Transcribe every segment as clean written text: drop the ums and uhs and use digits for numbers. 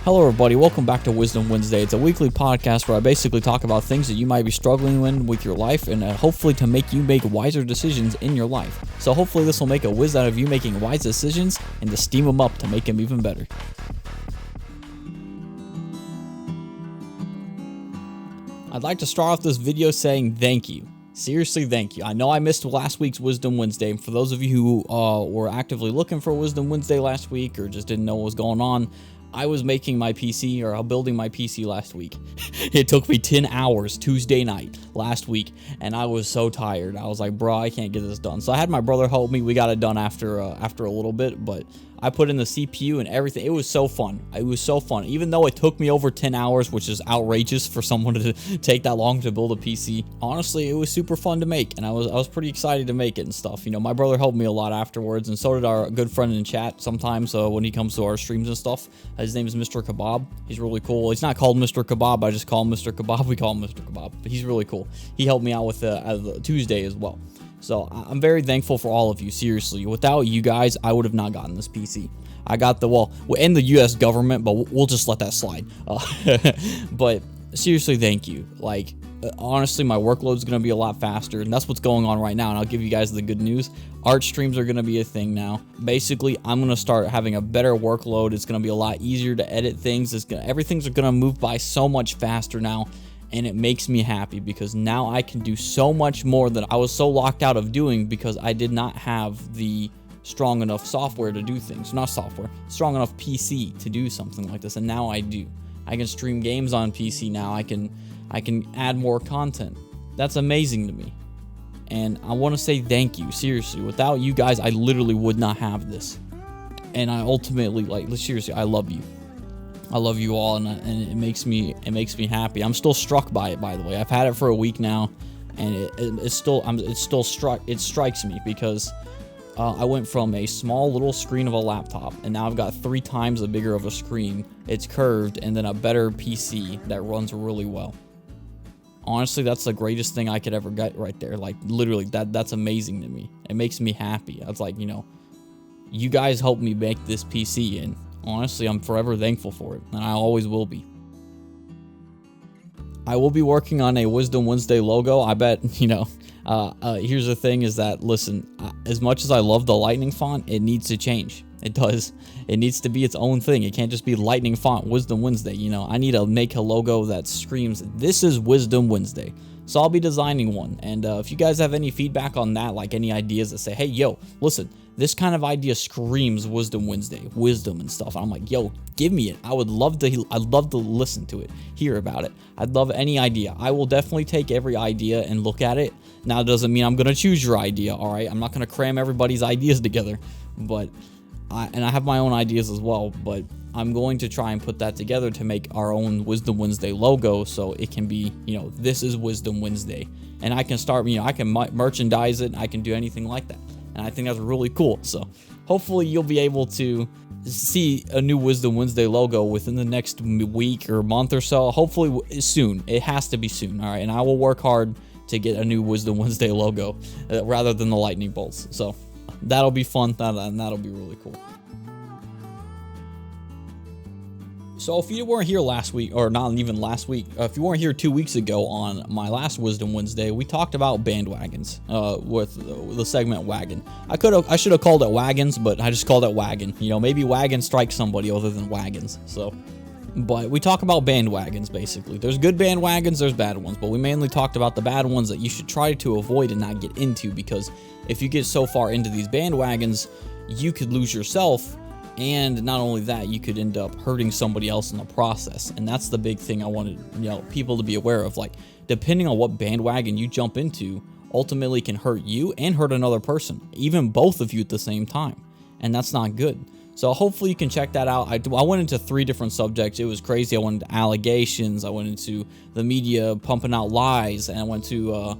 Hello everybody, welcome back to WhizDum Wednesday. It's a weekly podcast where I basically talk about things that you might be struggling with your life and hopefully to make you make wiser decisions in your life. So hopefully this will make a whiz out of you making wise decisions and to steam them up to make them even better. I'd like to start off this video saying thank you. Seriously, thank you. I know I missed last week's WhizDum Wednesday. For those of you who were actively looking for WhizDum Wednesday last week or just didn't know what was going on, I was making my PC, or building my PC last week. It took me 10 hours Tuesday night last week, and I was so tired. I was like, bro, I can't get this done. So I had my brother help me. We got it done after a little bit, but I put in the CPU and everything. It was so fun. It was so fun. Even though it took me over 10 hours, which is outrageous for someone to take that long to build a PC. Honestly, it was super fun to make, and I was pretty excited to make it and stuff. You know, my brother helped me a lot afterwards, and so did our good friend in chat sometimes when he comes to our streams and stuff. His name is Mr. Kebab. He's really cool. He's not called Mr. Kebab. I just call him Mr. Kebab. We call him Mr. Kebab, but he's really cool. He helped me out with Tuesday as well. So I'm very thankful for all of you. Seriously, without you guys, I would have not gotten this PC. I got in the U.S. government, but we'll just let that slide. But seriously, thank you. Like, honestly, my workload's going to be a lot faster, and that's what's going on right now, and I'll give you guys the good news. Art streams are going to be a thing now. Basically, I'm going to start having a better workload. It's going to be a lot easier to edit things. Everything's going to move by so much faster now, and it makes me happy because now I can do so much more that I was so locked out of doing because I did not have the strong enough software to do things. Not software, strong enough PC to do something like this, and now I do. I can stream games on PC now. I can add more content. That's amazing to me. And I want to say thank you, seriously. Without you guys, I literally would not have this. And I ultimately, seriously, I love you. I love you all, and it makes me happy. I'm still struck by it, by the way. I've had it for a week now, and it strikes me because I went from a small little screen of a laptop, and now I've got 3 times the bigger of a screen. It's curved, and then a better PC that runs really well. Honestly, that's the greatest thing I could ever get right there. Like, literally, that's amazing to me. It makes me happy. It's like, you know, you guys helped me make this PC, and honestly, I'm forever thankful for it, and I always will be. I will be working on a WhizDum Wednesday logo. I bet, you know, here's the thing is that, listen, as much as I love the lightning font, it needs to change. It does. It needs to be its own thing. It can't just be lightning font WhizDum Wednesday. You know, I need to make a logo that screams, this is WhizDum Wednesday. So I'll be designing one. And if you guys have any feedback on that, like any ideas that say, hey, yo, listen, this kind of idea screams WhizDum Wednesday, wisdom and stuff. I'm like, yo, give me it. I'd love to listen to it, hear about it. I'd love any idea. I will definitely take every idea and look at it. Now, it doesn't mean I'm going to choose your idea, all right? I'm not going to cram everybody's ideas together, but I have my own ideas as well, but I'm going to try and put that together to make our own WhizDum Wednesday logo so it can be, you know, this is WhizDum Wednesday. And I can start, you know, I can merchandise it, I can do anything like that. And I think that's really cool. So hopefully you'll be able to see a new WhizDum Wednesday logo within the next week or month or so. Hopefully soon. It has to be soon, all right? And I will work hard to get a new WhizDum Wednesday logo rather than the lightning bolts. So that'll be fun, and that'll be really cool. So if you weren't here last week, or not even last week, if you weren't here 2 weeks ago on my last WhizDum Wednesday, we talked about bandwagons with the segment wagon. I should have called it wagons, but I just called it wagon. You know, maybe wagon strikes somebody other than wagons. So, but we talk about bandwagons basically. There's good bandwagons, there's bad ones, but we mainly talked about the bad ones that you should try to avoid and not get into, because if you get so far into these bandwagons, you could lose yourself. And not only that, you could end up hurting somebody else in the process. And that's the big thing I wanted, you know, people to be aware of. Like, depending on what bandwagon you jump into, ultimately can hurt you and hurt another person, even both of you at the same time. And that's not good. So hopefully you can check that out. I went into 3 different subjects. It was crazy. I went into allegations. I went into the media pumping out lies, and I went to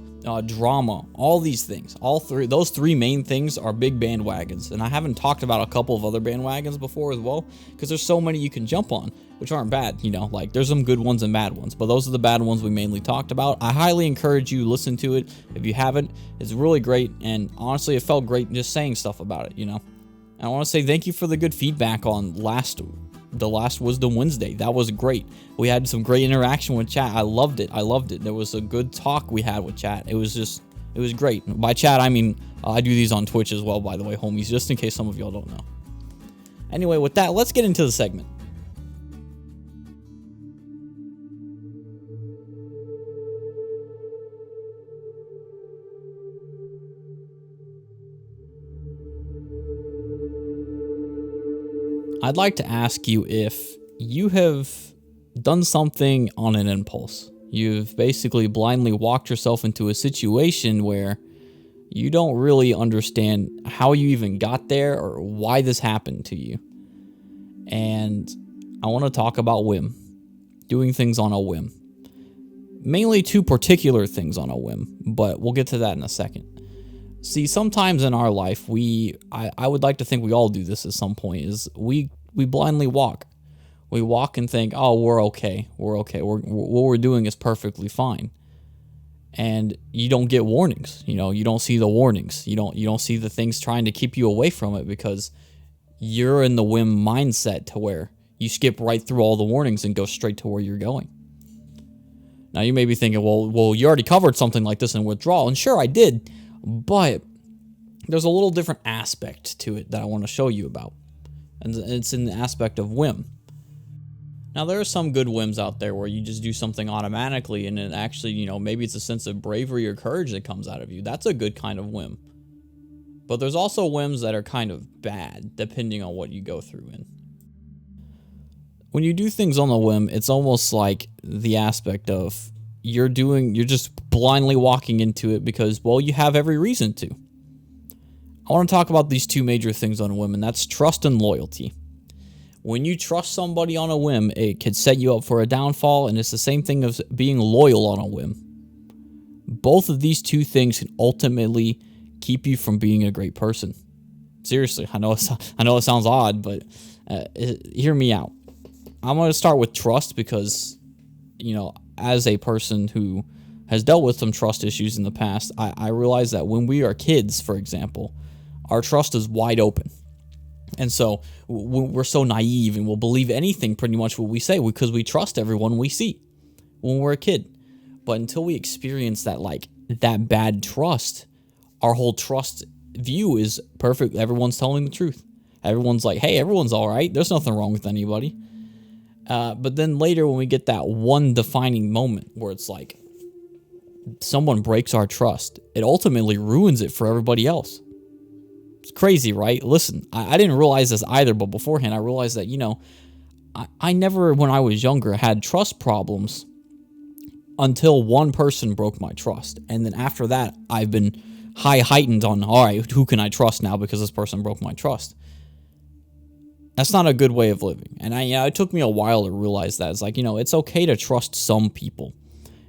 drama. All these things, those 3 main things are big bandwagons. And I haven't talked about a couple of other bandwagons before as well, because there's so many you can jump on, which aren't bad. You know, like there's some good ones and bad ones, but those are the bad ones we mainly talked about. I highly encourage you listen to it if you haven't. It's really great, and honestly, it felt great just saying stuff about it. You know. And I want to say thank you for the good feedback on last the last Wisdom Wednesday. That was great. We had some great interaction with chat. I loved it. There was a good talk we had with chat. It was great. By chat, I mean, I do these on Twitch as well, by the way, homies, just in case some of y'all don't know. Anyway, with that, let's get into the segment. I'd like to ask you if you have done something on an impulse. You've basically blindly walked yourself into a situation where you don't really understand how you even got there or why this happened to you. And I want to talk about whim. Doing things on a whim. Mainly two particular things on a whim, but we'll get to that in a second. See, sometimes in our life, I would like to think we all do this at some point, is we blindly walk. We walk and think, oh, we're okay. What we're doing is perfectly fine. And you don't get warnings. You don't see the warnings. You don't see the things trying to keep you away from it because you're in the whim mindset to where you skip right through all the warnings and go straight to where you're going. Now, you may be thinking, well, you already covered something like this in withdrawal. And sure, I did. But there's a little different aspect to it that I want to show you about. And it's in the aspect of whim. Now, there are some good whims out there where you just do something automatically and it actually, maybe it's a sense of bravery or courage that comes out of you. That's a good kind of whim. But there's also whims that are kind of bad, depending on what you go through in. When you do things on the whim, it's almost like the aspect of you're just blindly walking into it because, well, you have every reason to. I want to talk about these two major things on a whim, and that's trust and loyalty. When you trust somebody on a whim, it could set you up for a downfall, and it's the same thing as being loyal on a whim. Both of these two things can ultimately keep you from being a great person. Seriously, I know it sounds odd, but hear me out. I'm going to start with trust because, as a person who has dealt with some trust issues in the past, I realize that when we are kids, for example, our trust is wide open. And so we're so naive and we'll believe anything pretty much what we say because we trust everyone we see when we're a kid. But until we experience that bad trust, our whole trust view is perfect. Everyone's telling the truth. Everyone's like, hey, everyone's all right. There's nothing wrong with anybody. But then later when we get that one defining moment where it's like someone breaks our trust, it ultimately ruins it for everybody else. It's crazy, right? Listen, I didn't realize this either, but beforehand I realized that, I never, when I was younger, had trust problems until one person broke my trust. And then after that, I've been heightened on, all right, who can I trust now because this person broke my trust? That's not a good way of living. And it took me a while to realize that. It's like, it's okay to trust some people.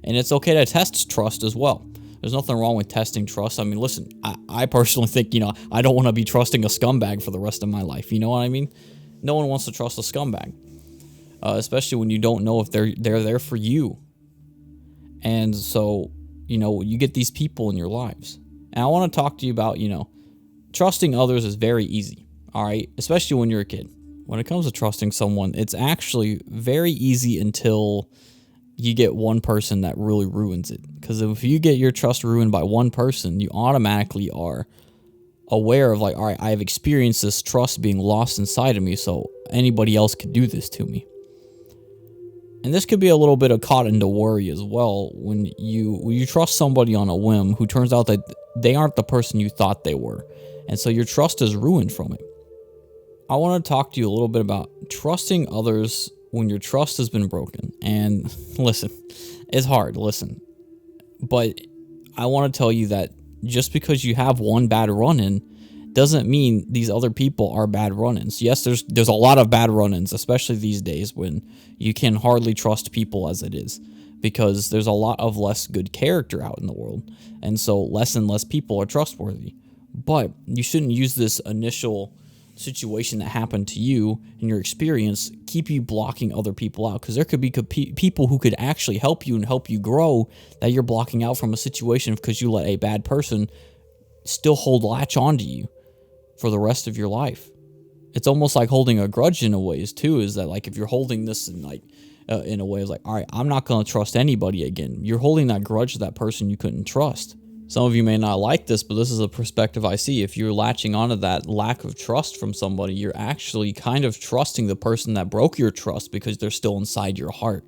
And it's okay to test trust as well. There's nothing wrong with testing trust. I mean, listen, I personally think, I don't want to be trusting a scumbag for the rest of my life. You know what I mean? No one wants to trust a scumbag. Especially when you don't know if they're there for you. And so, you get these people in your lives. And I want to talk to you about, trusting others is very easy. All right? Especially when you're a kid. When it comes to trusting someone, it's actually very easy until you get one person that really ruins it. Because if you get your trust ruined by one person, you automatically are aware of all right, I have experienced this trust being lost inside of me, so anybody else could do this to me. And this could be a little bit of caught into worry as well when you trust somebody on a whim who turns out that they aren't the person you thought they were. And so your trust is ruined from it. I want to talk to you a little bit about trusting others when your trust has been broken. And listen, it's hard, but I want to tell you that just because you have one bad run-in doesn't mean these other people are bad run-ins. Yes, there's a lot of bad run-ins, especially these days when you can hardly trust people as it is, because there's a lot of less good character out in the world, and so less and less people are trustworthy. But you shouldn't use this initial situation that happened to you in your experience keep you blocking other people out, because there could be people who could actually help you and help you grow that you're blocking out from a situation because you let a bad person still hold latch onto you for the rest of your life. It's almost like holding a grudge in a ways too, is that like if you're holding this in like in a way it's like, all right, I'm not going to trust anybody again. You're holding that grudge to that person you couldn't trust. Some of you may not like this, but this is a perspective I see. If you're latching onto that lack of trust from somebody, you're actually kind of trusting the person that broke your trust because they're still inside your heart.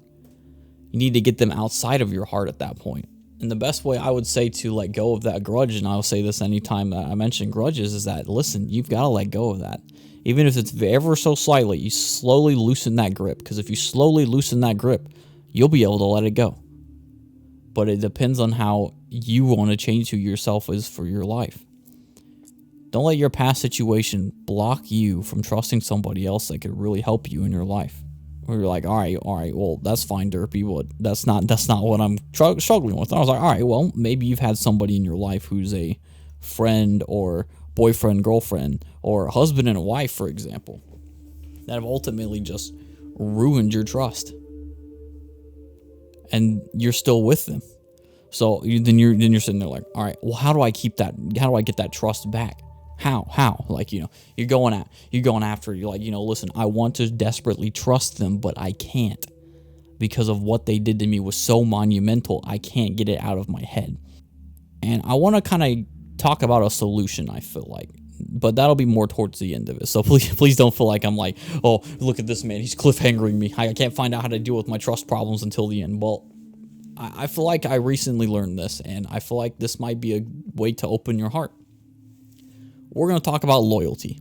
You need to get them outside of your heart at that point. And the best way I would say to let go of that grudge, and I'll say this anytime that I mention grudges, is that, listen, you've got to let go of that. Even if it's ever so slightly, you slowly loosen that grip. Because if you slowly loosen that grip, you'll be able to let it go. But it depends on how you want to change who yourself is for your life. Don't let your past situation block you from trusting somebody else that could really help you in your life. Where you're like, all right, well, that's fine, Derpy, but that's not what I'm struggling with. And I was like, all right, well, maybe you've had somebody in your life who's a friend or boyfriend, girlfriend, or husband and a wife, for example, that have ultimately just ruined your trust. And you're still with them. So then you're sitting there like, all right, well, how do I keep that? How do I get that trust back? How? Like, you're going after it. You're like, listen, I want to desperately trust them, but I can't because of what they did to me was so monumental. I can't get it out of my head. And I want to kind of talk about a solution, I feel like, but that'll be more towards the end of it. So please don't feel like I'm like, oh, look at this man, he's cliffhangering me. I can't find out how to deal with my trust problems until the end. Well, I feel like I recently learned this, and I feel like this might be a way to open your heart. We're going to talk about loyalty.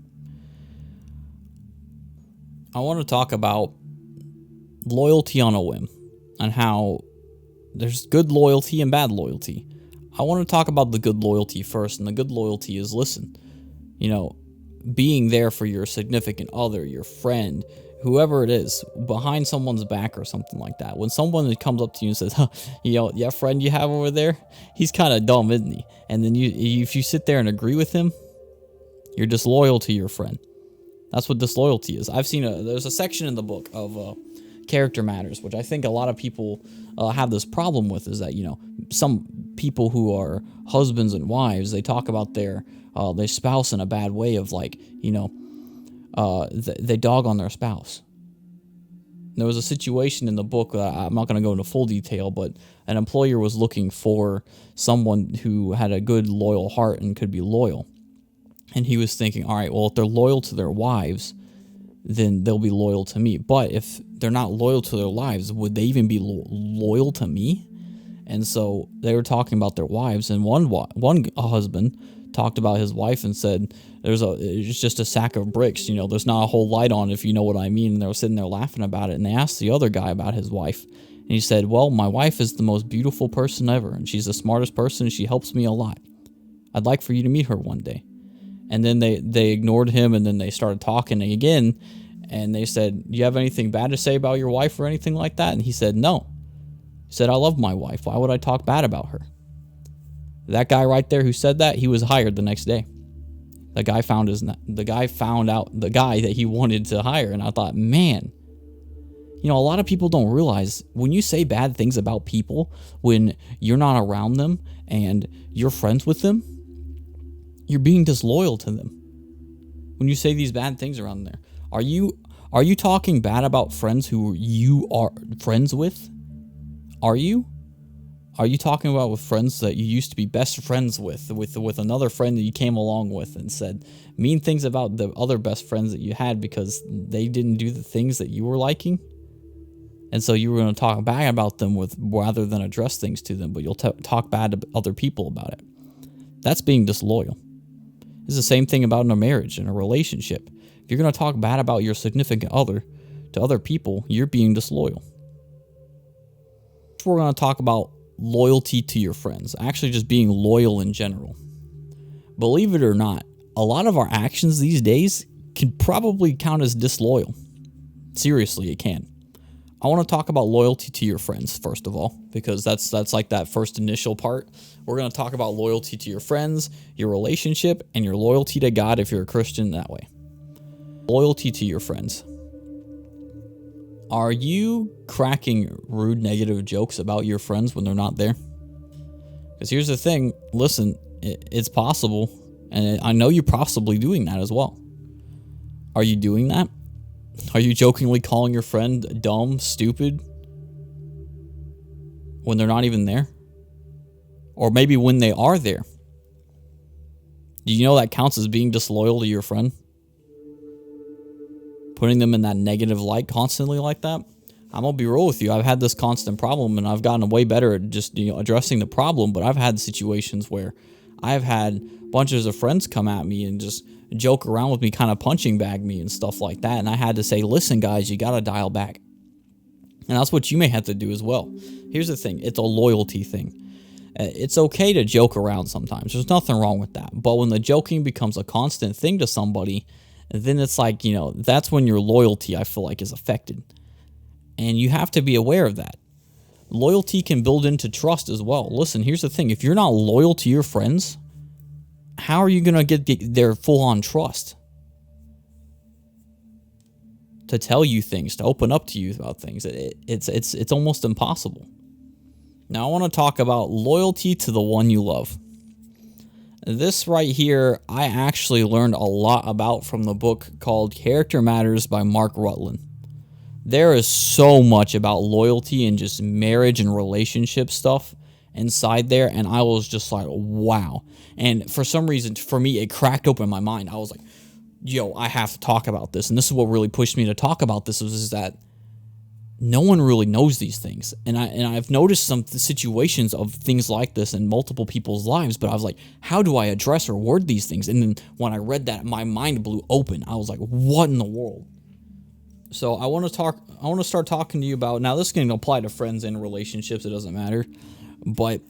I want to talk about loyalty on a whim and how there's good loyalty and bad loyalty. I want to talk about the good loyalty first, and the good loyalty is, listen, being there for your significant other, your friend, whoever it is, behind someone's back or something like that. When someone comes up to you and says, that friend you have over there, he's kind of dumb, isn't he? And then if you sit there and agree with him, you're disloyal to your friend. That's what disloyalty is. I've seen there's a section in the book of character matters, which I think a lot of people have this problem with, is that, some people who are husbands and wives, they talk about their spouse in a bad way of like, they dog on their spouse. There was a situation in the book, I'm not going to go into full detail, but an employer was looking for someone who had a good, loyal heart and could be loyal. And he was thinking, all right, well, if they're loyal to their wives, then they'll be loyal to me. But if they're not loyal to their wives, would they even be loyal to me? And so they were talking about their wives, and one husband talked about his wife and said, it's just a sack of bricks, there's not a whole light on, if you know what I mean. And they were sitting there laughing about it, and they asked the other guy about his wife, and he said, well, my wife is the most beautiful person ever, and she's the smartest person, and she helps me a lot. I'd like for you to meet her one day. And then they ignored him, and then they started talking again, and they said, do you have anything bad to say about your wife or anything like that? And he said, no. He said, I love my wife. Why would I talk bad about her? That guy right there who said that, he was hired the next day. The guy found out the guy that he wanted to hire, and I thought, man, a lot of people don't realize when you say bad things about people, when you're not around them and you're friends with them, you're being disloyal to them. When you say these bad things around there, are you talking bad about friends who you are friends with? Are you talking about with friends that you used to be best friends with another friend that you came along with and said mean things about the other best friends that you had because they didn't do the things that you were liking? And so you were going to talk bad about them rather than address things to them, but you'll talk bad to other people about it. That's being disloyal. It's the same thing about in a marriage, in a relationship. If you're going to talk bad about your significant other to other people, you're being disloyal. We're going to talk about loyalty to your friends, actually just being loyal in general. Believe it or not, a lot of our actions these days can probably count as disloyal. Seriously, it can. I want to talk about loyalty to your friends, first of all, because that's like that first initial part. We're going to talk about loyalty to your friends, your relationship, and your loyalty to God if you're a Christian that way. Loyalty to your friends. Are you cracking rude, negative jokes about your friends when they're not there? Because here's the thing. Listen, it's possible, and I know you're possibly doing that as well. Are you doing that? Are you jokingly calling your friend dumb, stupid, when they're not even there? Or maybe when they are there. Do you know that counts as being disloyal to your friend? Putting them in that negative light constantly like that? I'm going to be real with you. I've had this constant problem, and I've gotten way better at just addressing the problem, but I've had situations where I've had bunches of friends come at me and just joke around with me, kind of punching bag me and stuff like that, and I had to say, listen, guys, you got to dial back. And that's what you may have to do as well. Here's the thing. It's a loyalty thing. It's okay to joke around sometimes. There's nothing wrong with that. But when the joking becomes a constant thing to somebody, then it's like, that's when your loyalty, I feel like, is affected. And you have to be aware of that. Loyalty can build into trust as well. Listen, here's the thing. If you're not loyal to your friends, how are you going to get their full-on trust? To tell you things, to open up to you about things. It's almost impossible. Now, I want to talk about loyalty to the one you love. This right here, I actually learned a lot about from the book called Character Matters by Mark Rutland. There is so much about loyalty and just marriage and relationship stuff inside there, and I was just like, wow. And for some reason, for me, it cracked open my mind. I was like, yo, I have to talk about this. And this is what really pushed me to talk about this, is that no one really knows these things. And I've noticed some situations of things like this in multiple people's lives, but I was like, how do I address or word these things? And then when I read that, my mind blew open. I was like, what in the world? So I want to start talking to you about, now this can apply to friends and relationships, it doesn't matter, but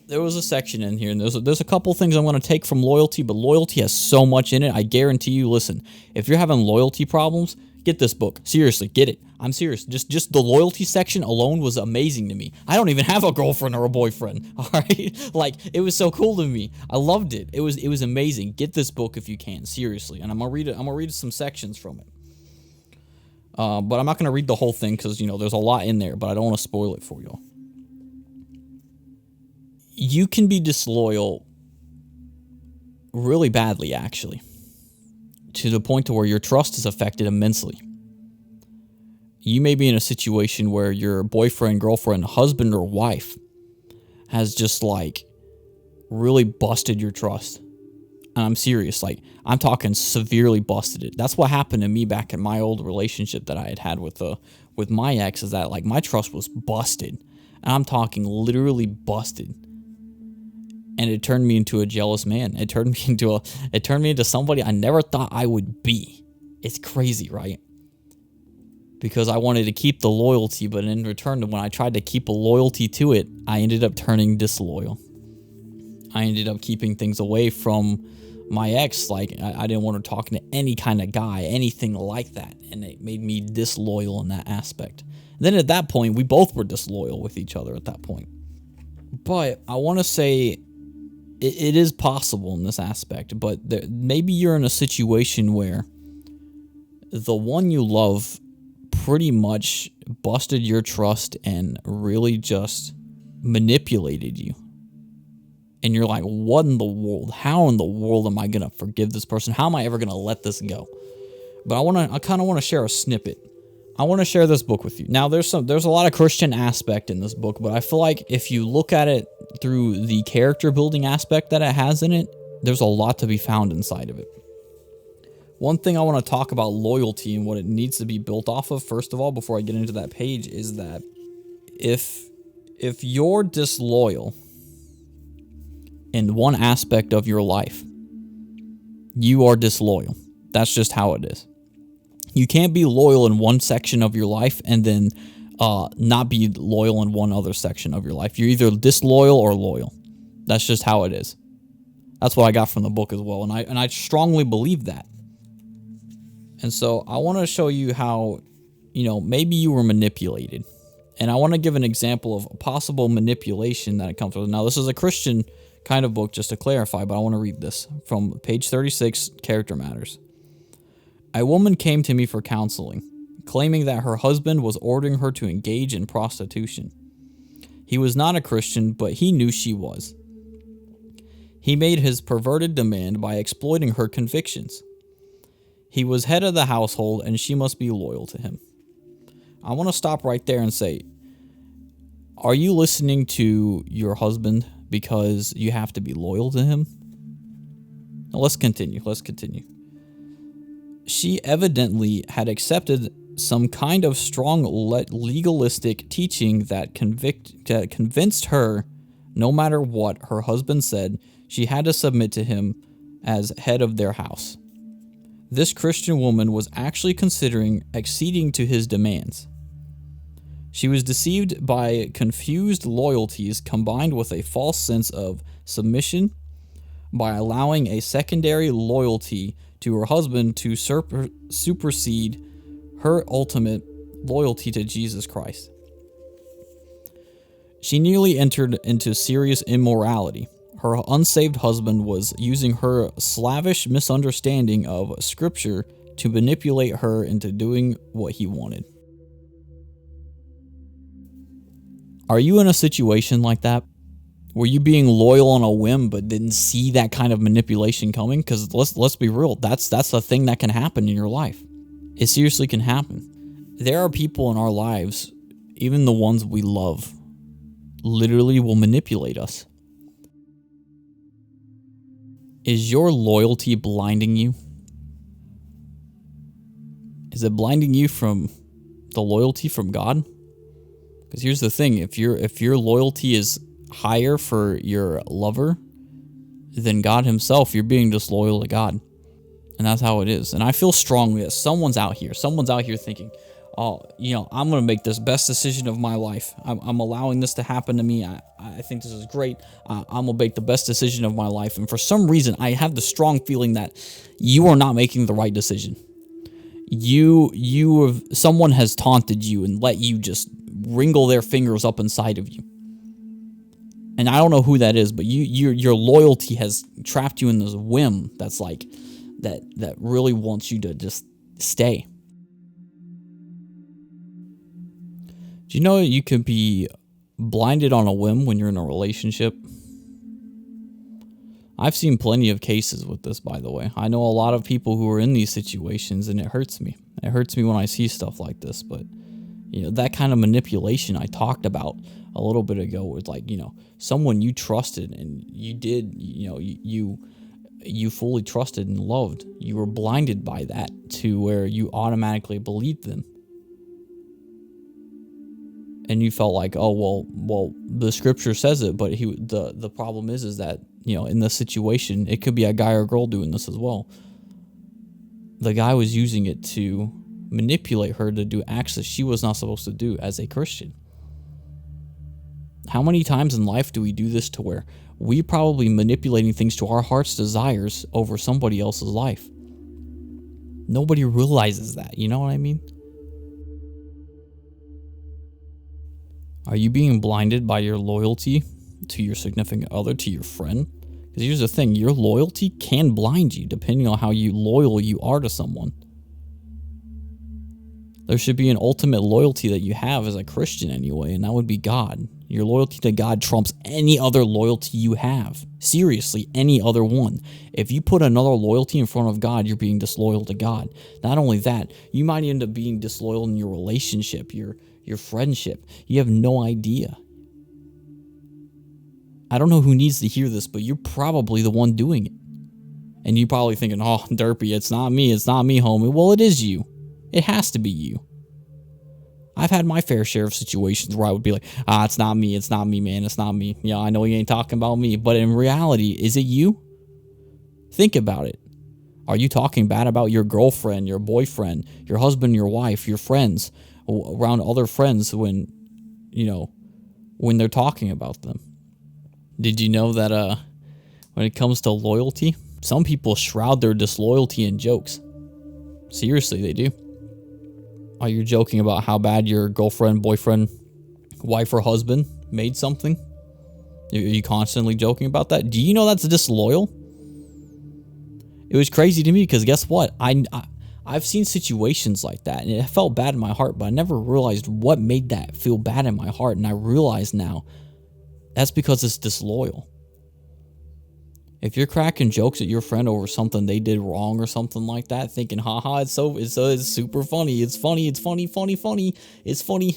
there was a section in here, and there's a couple things I'm going to take from loyalty, but loyalty has so much in it. I guarantee you, listen, if you're having loyalty problems, get this book. Seriously, get it. I'm serious. Just the loyalty section alone was amazing to me. I don't even have a girlfriend or a boyfriend, all right? Like, it was so cool to me. I loved it. It was amazing. Get this book if you can, seriously. And I'm going to read some sections from it. But I'm not going to read the whole thing because, there's a lot in there, but I don't want to spoil it for y'all. You can be disloyal really badly, actually, to the point to where your trust is affected immensely. You may be in a situation where your boyfriend, girlfriend, husband, or wife has just, really busted your trust. And I'm serious. I'm talking severely busted it. That's what happened to me back in my old relationship that I had with my ex, is that, my trust was busted. And I'm talking literally busted. And it turned me into a jealous man. It turned me into somebody I never thought I would be. It's crazy, right? Because I wanted to keep the loyalty, but in return, when I tried to keep a loyalty to it, I ended up turning disloyal. I ended up keeping things away from my ex. I didn't want her talking to any kind of guy, anything like that. And it made me disloyal in that aspect. And then at that point, we both were disloyal with each other at that point. But I want to say it is possible in this aspect, but maybe you're in a situation where the one you love pretty much busted your trust and really just manipulated you. And you're like, what in the world? How in the world am I going to forgive this person? How am I ever going to let this go? But I kind of want to share a snippet. I want to share this book with you. Now, there's a lot of Christian aspect in this book, but I feel like if you look at it through the character building aspect that it has in it, there's a lot to be found inside of it. One thing I want to talk about loyalty and what it needs to be built off of, first of all, before I get into that page, is that if you're disloyal in one aspect of your life, you are disloyal. That's just how it is. You can't be loyal in one section of your life and then not be loyal in one other section of your life. You're either disloyal or loyal. That's just how it is. That's what I got from the book as well, and I strongly believe that. And so I want to show you how, maybe you were manipulated. And I want to give an example of a possible manipulation that it comes with. Now, this is a Christian kind of book, just to clarify, but I want to read this from page 36, Character Matters. A woman came to me for counseling, claiming that her husband was ordering her to engage in prostitution. He was not a Christian, but he knew she was. He made his perverted demand by exploiting her convictions. He was head of the household, and she must be loyal to him. I want to stop right there and say, are you listening to your husband because you have to be loyal to him? Now let's continue. She evidently had accepted some kind of strong legalistic teaching that convinced her, no matter what her husband said, she had to submit to him as head of their house. This Christian woman was actually considering acceding to his demands. She was deceived by confused loyalties combined with a false sense of submission by allowing a secondary loyalty to her husband to supersede her ultimate loyalty to Jesus Christ. She nearly entered into serious immorality. Her unsaved husband was using her slavish misunderstanding of Scripture to manipulate her into doing what he wanted. Are you in a situation like that? Were you being loyal on a whim but didn't see that kind of manipulation coming? Because let's be real, that's a thing that can happen in your life. It seriously can happen. There are people in our lives, even the ones we love, literally will manipulate us. Is your loyalty blinding you? Is it blinding you from the loyalty from God? Because here's the thing, if your loyalty is higher for your lover than God himself, you're being disloyal to God. And that's how it is. And I feel strongly that someone's out here thinking, oh, I'm going to make this best decision of my life. I'm allowing this to happen to me. I think this is great. I'm going to make the best decision of my life. And for some reason, I have the strong feeling that you are not making the right decision. Someone has taunted you and let you just wrinkle their fingers up inside of you. And I don't know who that is, but your loyalty has trapped you in this whim that's like, that really wants you to just stay. Do you know you could be blinded on a whim when you're in a relationship? I've seen plenty of cases with this, by the way. I know a lot of people who are in these situations, and it hurts me. It hurts me when I see stuff like this, but that kind of manipulation I talked about a little bit ago was like, someone you trusted and you did, you fully trusted and loved. You were blinded by that to where you automatically believed them. And you felt like, oh, well, the scripture says it, but the problem is that, in this situation, it could be a guy or girl doing this as well. The guy was using it to manipulate her to do acts that she was not supposed to do as a Christian. How many times in life do we do this to where we probably manipulating things to our heart's desires over somebody else's life? Nobody realizes that, you know what I mean? Are you being blinded by your loyalty to your significant other, to your friend? Because here's the thing, your loyalty can blind you depending on how loyal you are to someone. There should be an ultimate loyalty that you have as a Christian anyway, and that would be God. Your loyalty to God trumps any other loyalty you have. Seriously, any other one. If you put another loyalty in front of God, you're being disloyal to God. Not only that, you might end up being disloyal in your relationship, your friendship. You have no idea. I don't know who needs to hear this, but you're probably the one doing it. And you're probably thinking, oh, derpy, it's not me, homie. Well, it is you. It has to be you. I've had my fair share of situations where I would be like, it's not me, man, it's not me. Yeah, I know you ain't talking about me, but in reality, is it you? Think about it. Are you talking bad about your girlfriend, your boyfriend, your husband, your wife, your friends, around other friends when they're talking about them? Did you know that when it comes to loyalty, some people shroud their disloyalty in jokes? Seriously, they do. Are you joking about how bad your girlfriend, boyfriend, wife, or husband made something? Are you constantly joking about that? Do you know that's disloyal? It was crazy to me because guess what? I've seen situations like that, and it felt bad in my heart, but I never realized what made that feel bad in my heart, and I realize now that's because it's disloyal. If you're cracking jokes at your friend over something they did wrong or something like that, thinking, haha, it's super funny. It's funny. It's funny. It's funny.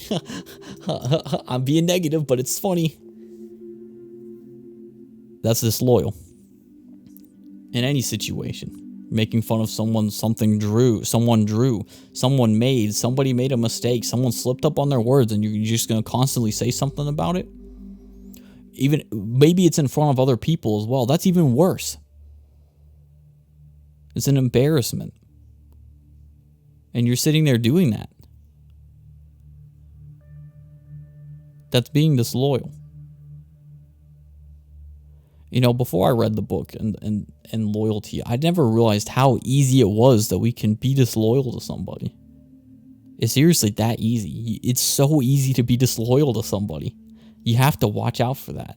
I'm being negative, but it's funny. That's disloyal. In any situation. Making fun of someone, somebody made a mistake, someone slipped up on their words, and you're just going to constantly say something about it. Even maybe it's in front of other people as well. That's even worse. It's an embarrassment. And you're sitting there doing that. That's being disloyal. You know, before I read the book and loyalty, I never realized how easy it was that we can be disloyal to somebody. It's seriously that easy. It's so easy to be disloyal to somebody. You have to watch out for that.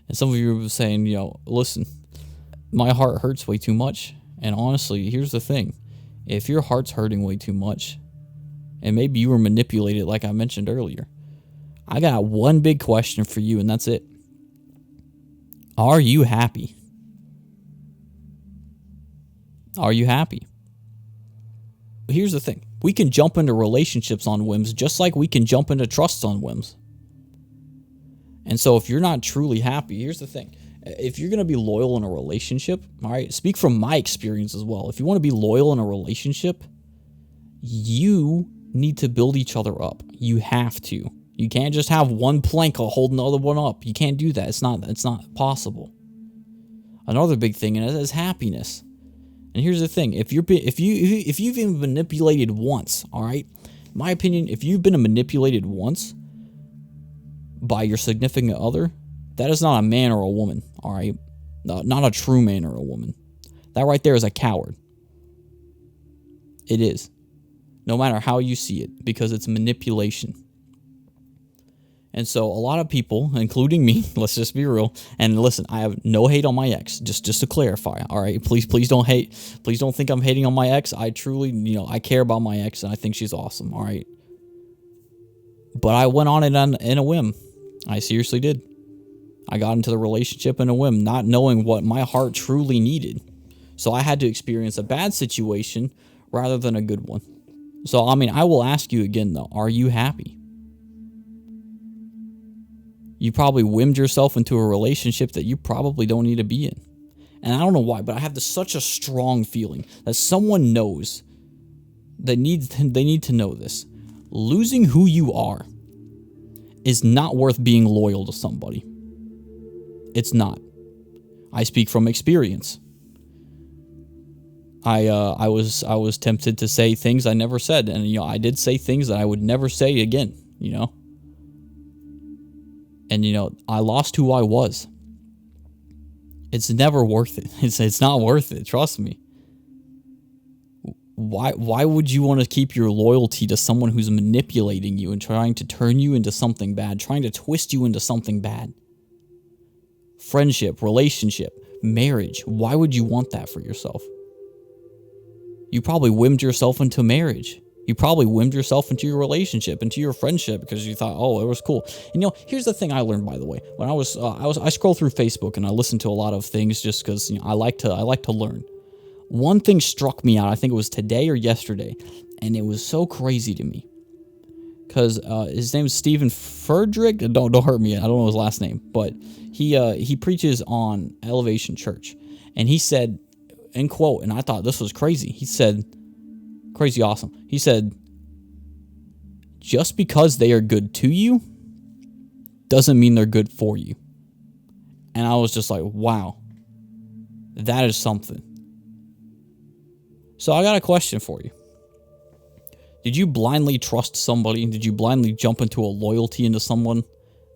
And some of you are saying, you know, listen, my heart hurts way too much. And honestly, here's the thing. If your heart's hurting way too much, and maybe you were manipulated like I mentioned earlier, I got one big question for you, and that's it. Are you happy? Are you happy? Here's the thing. We can jump into relationships on whims just like we can jump into trusts on whims. And so if you're not truly happy, here's the thing. If you're going to be loyal in a relationship, all right, speak from my experience as well. If you want to be loyal in a relationship, you need to build each other up. You have to. You can't just have one plank hold another one up. You can't do that. It's not possible. Another big thing is happiness. And here's the thing: if you've been manipulated once, all right, in my opinion, if you've been manipulated once by your significant other, that is not a man or a woman, all right, not a true man or a woman. That right there is a coward. It is, no matter how you see it, because it's manipulation. And so a lot of people, including me, let's just be real, and listen, I have no hate on my ex, just to clarify, all right? Please don't hate. Please don't think I'm hating on my ex. I truly, I care about my ex, and I think she's awesome, all right? But I went on it in a whim. I seriously did. I got into the relationship in a whim, not knowing what my heart truly needed. So I had to experience a bad situation rather than a good one. So, I mean, I will ask you again, though, are you happy? You probably whimmed yourself into a relationship that you probably don't need to be in. And I don't know why, but I have such a strong feeling that someone knows that they need to know this. Losing who you are is not worth being loyal to somebody. It's not. I speak from experience. I was tempted to say things I never said, and I did say things that I would never say again, And, I lost who I was. It's never worth it. It's not worth it. Trust me. Why would you want to keep your loyalty to someone who's manipulating you and trying to turn you into something bad, trying to twist you into something bad? Friendship, relationship, marriage. Why would you want that for yourself? You probably whimmed yourself into marriage. You probably whimmed yourself into your relationship, into your friendship, because you thought, oh, it was cool. And here's the thing I learned, by the way. When I scroll through Facebook and I listen to a lot of things just because I like to learn. One thing struck me out. I think it was today or yesterday, and it was so crazy to me. Because his name is Stephen Furdrick. Don't hurt me. I don't know his last name, but he preaches on Elevation Church, and he said, end quote, and I thought this was crazy. He said, crazy awesome. He said, just because they are good to you doesn't mean they're good for you. And I was just like, wow, that is something. So I got a question for you. Did you blindly trust somebody? Did you blindly jump into a loyalty into someone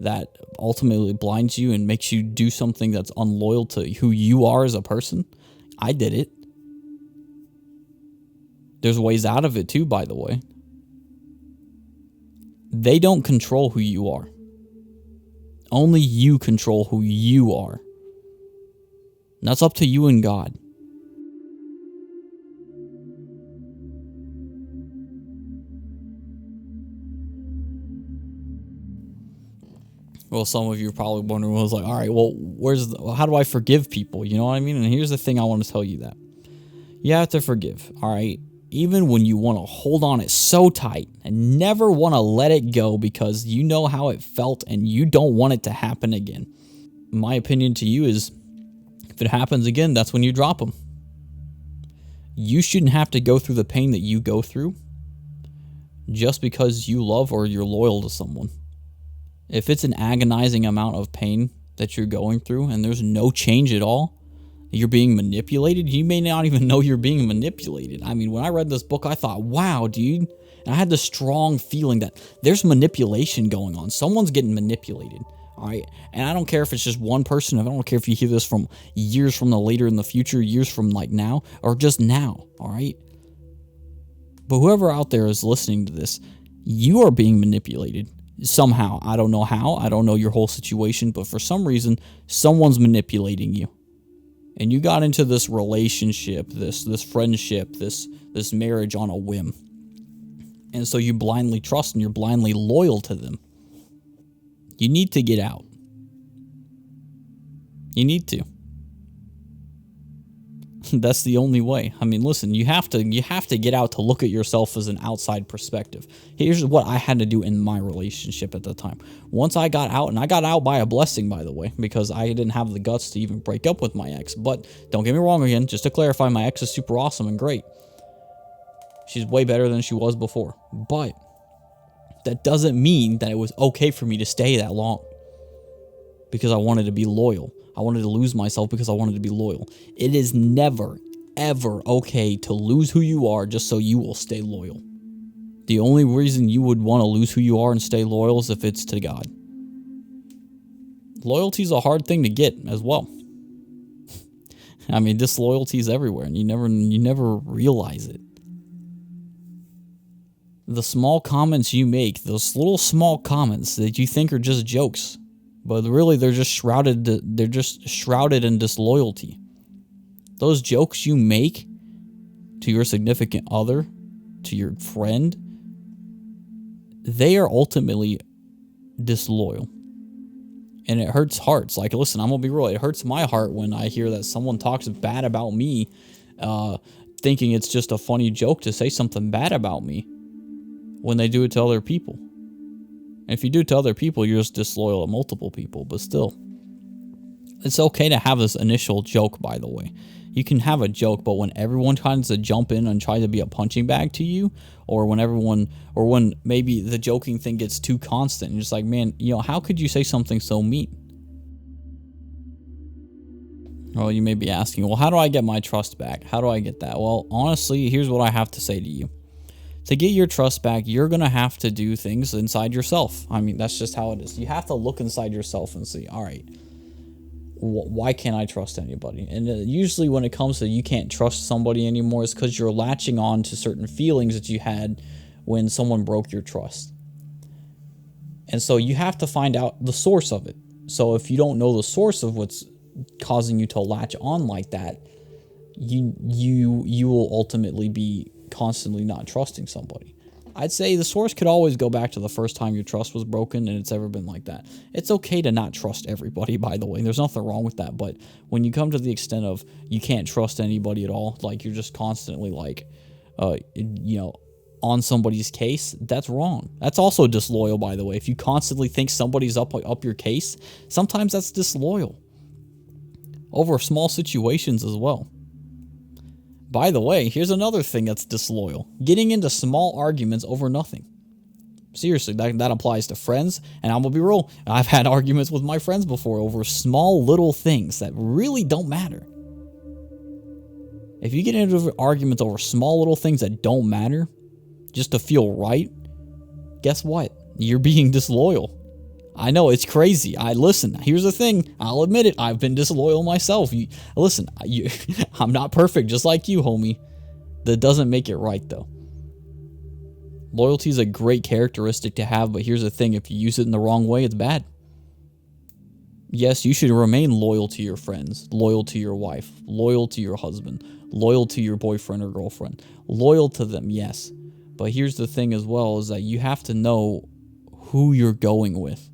that ultimately blinds you and makes you do something that's unloyal to who you are as a person? I did it. There's ways out of it too, by the way. They don't control who you are. Only you control who you are. And that's up to you and God. Well, some of you are probably wondering, all right, well, how do I forgive people? You know what I mean? And here's the thing I want to tell you that. You have to forgive, all right? Even when you want to hold on it so tight and never want to let it go because you know how it felt and you don't want it to happen again. My opinion to you is, if it happens again, that's when you drop them. You shouldn't have to go through the pain that you go through just because you love or you're loyal to someone. If it's an agonizing amount of pain that you're going through and there's no change at all, you're being manipulated, you may not even know you're being manipulated. I mean, when I read this book, I thought, wow, dude. And I had this strong feeling that there's manipulation going on. Someone's getting manipulated, all right? And I don't care if it's just one person. I don't care if you hear this from years from the later in the future, years from like now, or just now, all right? But whoever out there is listening to this, you are being manipulated somehow. I don't know how. I don't know your whole situation, but for some reason, someone's manipulating you. And you got into this relationship, this friendship, this marriage on a whim. And so you blindly trust and you're blindly loyal to them. You need to get out. You need to. That's the only way. I mean, listen, you have to get out to look at yourself as an outside perspective. Here's what I had to do in my relationship at the time. Once I got out, and I got out by a blessing, by the way, because I didn't have the guts to even break up with my ex. But don't get me wrong again, just to clarify, my ex is super awesome and great. She's way better than she was before. But that doesn't mean that it was okay for me to stay that long because I wanted to be loyal. I wanted to lose myself because I wanted to be loyal. It is never, ever okay to lose who you are just so you will stay loyal. The only reason you would want to lose who you are and stay loyal is if it's to God. Loyalty is a hard thing to get as well. I mean, disloyalty is everywhere, and you never realize it. The small comments you make, those little small comments that you think are just jokes, but really they're just shrouded in disloyalty. Those jokes you make to your significant other, to your friend, they are ultimately disloyal. And it hurts hearts. Like, listen, I'm going to be real. It hurts my heart when I hear that someone talks bad about me, thinking it's just a funny joke to say something bad about me when they do it to other people. And if you do it to other people, you're just disloyal to multiple people. But still, it's okay to have this initial joke, by the way. You can have a joke, but when everyone tries to jump in and try to be a punching bag to you, or when maybe the joking thing gets too constant, and just like, man, how could you say something so mean? Well, you may be asking, well, how do I get my trust back? How do I get that? Well, honestly, here's what I have to say to you. To get your trust back, you're going to have to do things inside yourself. I mean, that's just how it is. You have to look inside yourself and see, all right, why can't I trust anybody? And usually when it comes to you can't trust somebody anymore, it's because you're latching on to certain feelings that you had when someone broke your trust. And so you have to find out the source of it. So if you don't know the source of what's causing you to latch on like that, you will ultimately be constantly not trusting somebody. I'd say the source could always go back to the first time your trust was broken and it's ever been like that. It's okay to not trust everybody, by the way. There's nothing wrong with that. But when you come to the extent of you can't trust anybody at all, like you're just constantly like, on somebody's case, that's wrong. That's also disloyal, by the way. If you constantly think somebody's up your case, sometimes that's disloyal. Over small situations as well. By the way, here's another thing that's disloyal. Getting into small arguments over nothing. Seriously, that applies to friends. And I'm going to be real. I've had arguments with my friends before over small little things that really don't matter. If you get into arguments over small little things that don't matter, just to feel right, guess what? You're being disloyal. I know, it's crazy. Listen, here's the thing. I'll admit it. I've been disloyal myself. I'm not perfect, just like you, homie. That doesn't make it right, though. Loyalty is a great characteristic to have, but here's the thing. If you use it in the wrong way, it's bad. Yes, you should remain loyal to your friends, loyal to your wife, loyal to your husband, loyal to your boyfriend or girlfriend. Loyal to them, yes. But here's the thing as well, is that you have to know who you're going with.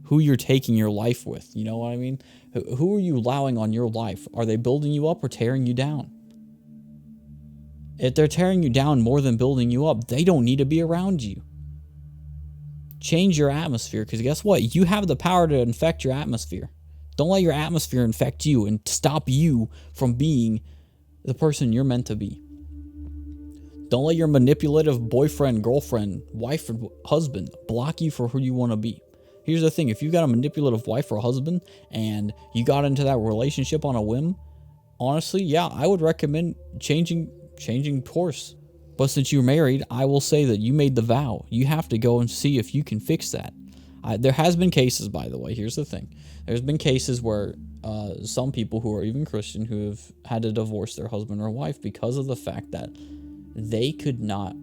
who you're taking your life with. You know what I mean? Who are you allowing on your life? Are they building you up or tearing you down? If they're tearing you down more than building you up, they don't need to be around you. Change your atmosphere, because guess what? You have the power to infect your atmosphere. Don't let your atmosphere infect you and stop you from being the person you're meant to be. Don't let your manipulative boyfriend, girlfriend, wife, or husband block you for who you want to be. Here's the thing. If you got a manipulative wife or husband and you got into that relationship on a whim, honestly, yeah, I would recommend changing course. But since you're married, I will say that you made the vow. You have to go and see if you can fix that. There has been cases, by the way. Here's the thing. There's been cases where some people who are even Christian who have had to divorce their husband or wife because of the fact that they could not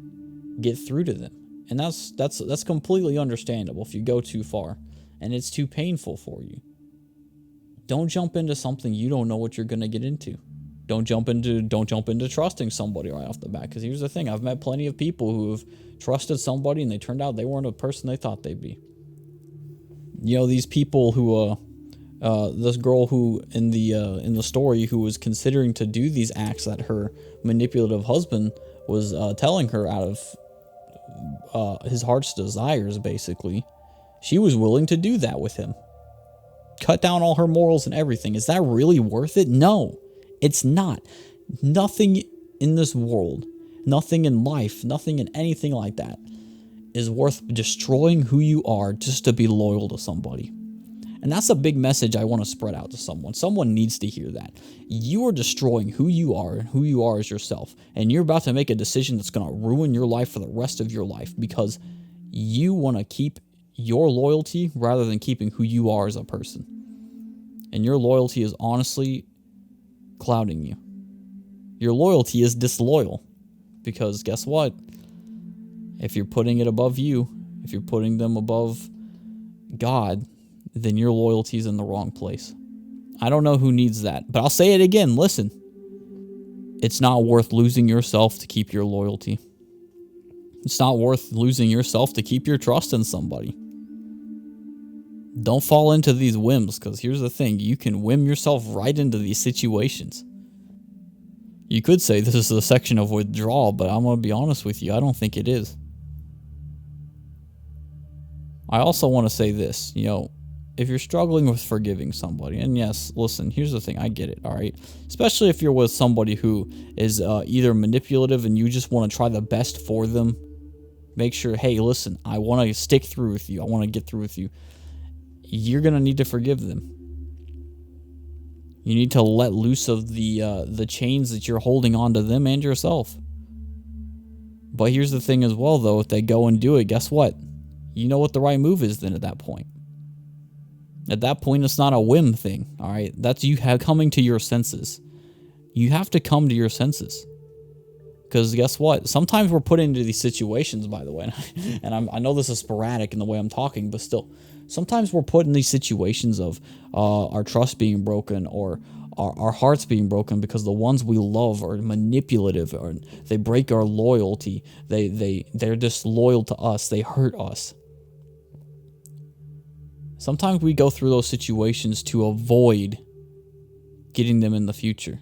get through to them. And that's completely understandable if you go too far and it's too painful for you. Don't jump into something you don't know what you're going to get into. Don't jump into trusting somebody right off the bat. Because here's the thing. I've met plenty of people who have trusted somebody and they turned out they weren't a person they thought they'd be. You know, these people who, this girl who in the story who was considering to do these acts that her manipulative husband was telling her out of his heart's desires, basically. She was willing to do that with him. Cut down all her morals and everything. Is that really worth it? No, it's not. Nothing in this world, nothing in life, nothing in anything like that is worth destroying who you are just to be loyal to somebody. And that's a big message I want to spread out to someone. Someone needs to hear that. You are destroying who you are and who you are as yourself. And you're about to make a decision that's going to ruin your life for the rest of your life because you want to keep your loyalty rather than keeping who you are as a person. And your loyalty is honestly clouding you. Your loyalty is disloyal because guess what? If you're putting it above you, if you're putting them above God, then your loyalty is in the wrong place. I don't know who needs that, but I'll say it again. Listen, it's not worth losing yourself to keep your loyalty. It's not worth losing yourself to keep your trust in somebody. Don't fall into these whims, because here's the thing. You can whim yourself right into these situations. You could say this is a section of withdrawal, but I'm going to be honest with you. I don't think it is. I also want to say this, if you're struggling with forgiving somebody, and yes, listen, here's the thing, I get it, all right? Especially if you're with somebody who is either manipulative and you just want to try the best for them, make sure, hey, listen, I want to stick through with you, I want to get through with you. You're going to need to forgive them. You need to let loose of the chains that you're holding on to them and yourself. But here's the thing as well, though, if they go and do it, guess what? You know what the right move is then at that point. At that point, it's not a whim thing, all right? That's you coming to your senses. You have to come to your senses. Because guess what? Sometimes we're put into these situations, by the way, and I know this is sporadic in the way I'm talking, but still, sometimes we're put in these situations of our trust being broken or our hearts being broken because the ones we love are manipulative or they break our loyalty. They're disloyal to us. They hurt us. Sometimes we go through those situations to avoid getting them in the future,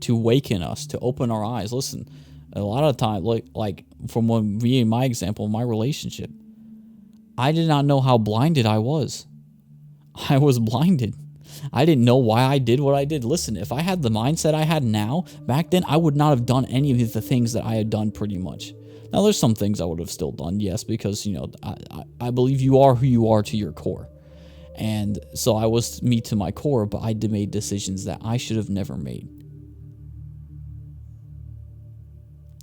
to awaken us, to open our eyes. Listen, a lot of time, like from my example, my relationship, I did not know how blinded I was. I was blinded. I didn't know why I did what I did. Listen, if I had the mindset I had now, back then, I would not have done any of the things that I had done pretty much. Now, there's some things I would have still done, yes, because, I believe you are who you are to your core. And so I was me to my core, but I made decisions that I should have never made.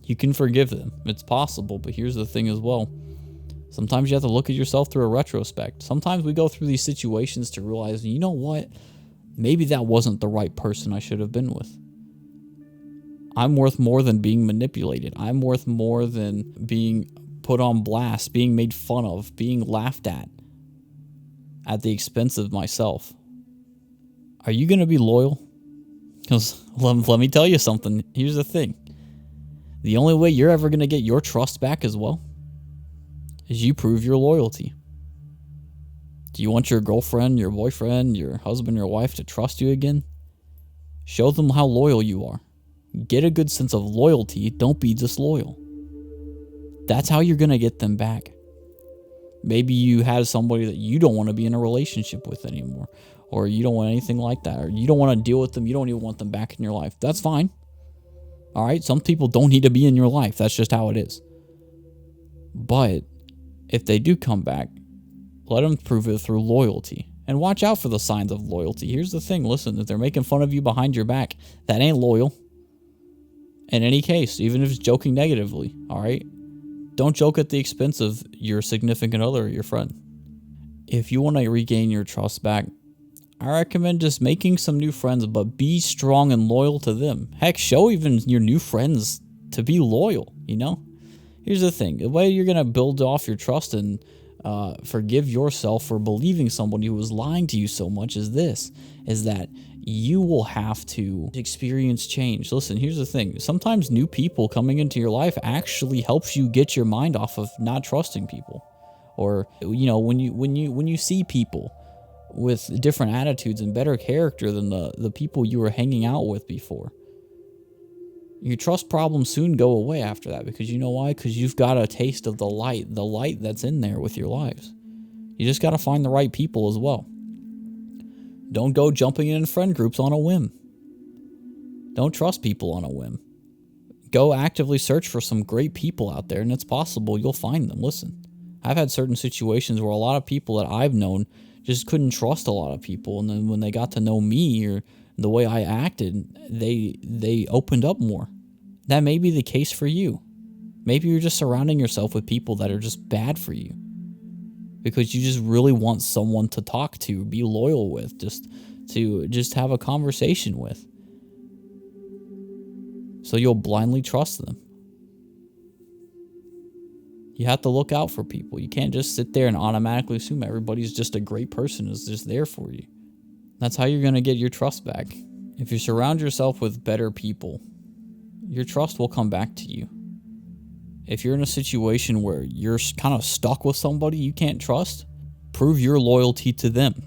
You can forgive them. It's possible, but here's the thing as well. Sometimes you have to look at yourself through a retrospect. Sometimes we go through these situations to realize, you know what? Maybe that wasn't the right person I should have been with. I'm worth more than being manipulated. I'm worth more than being put on blast, being made fun of, being laughed at the expense of myself. Are you going to be loyal? Because let me tell you something. Here's the thing. The only way you're ever going to get your trust back as well is you prove your loyalty. Do you want your girlfriend, your boyfriend, your husband, your wife to trust you again? Show them how loyal you are. Get a good sense of loyalty. Don't be disloyal. That's how you're going to get them back. Maybe you had somebody that you don't want to be in a relationship with anymore, or you don't want anything like that, or you don't want to deal with them. You don't even want them back in your life. That's fine. All right. Some people don't need to be in your life. That's just how it is. But if they do come back, let them prove it through loyalty. And watch out for the signs of loyalty. Here's the thing. Listen, if they're making fun of you behind your back, that ain't loyal. In any case, even if it's joking negatively, all right? Don't joke at the expense of your significant other or your friend. If you want to regain your trust back, I recommend just making some new friends, but be strong and loyal to them. Heck, show even your new friends to be loyal, you know? Here's the thing. The way you're going to build off your trust and forgive yourself for believing somebody who was lying to you so much is that you will have to experience change. Listen, here's the thing. Sometimes new people coming into your life actually helps you get your mind off of not trusting people. Or, you know, when you see people with different attitudes and better character than the people you were hanging out with before, your trust problems soon go away after that. Because you know why? Because you've got a taste of the light that's in there with your lives. You just got to find the right people as well. Don't go jumping in friend groups on a whim. Don't trust people on a whim. Go actively search for some great people out there, and it's possible you'll find them. Listen, I've had certain situations where a lot of people that I've known just couldn't trust a lot of people, and then when they got to know me or the way I acted, they opened up more. That may be the case for you. Maybe you're just surrounding yourself with people that are just bad for you, because you just really want someone to talk to, be loyal with, just have a conversation with. So you'll blindly trust them. You have to look out for people. You can't just sit there and automatically assume everybody's just a great person is just there for you. That's how you're going to get your trust back. If you surround yourself with better people, your trust will come back to you. If you're in a situation where you're kind of stuck with somebody you can't trust, prove your loyalty to them.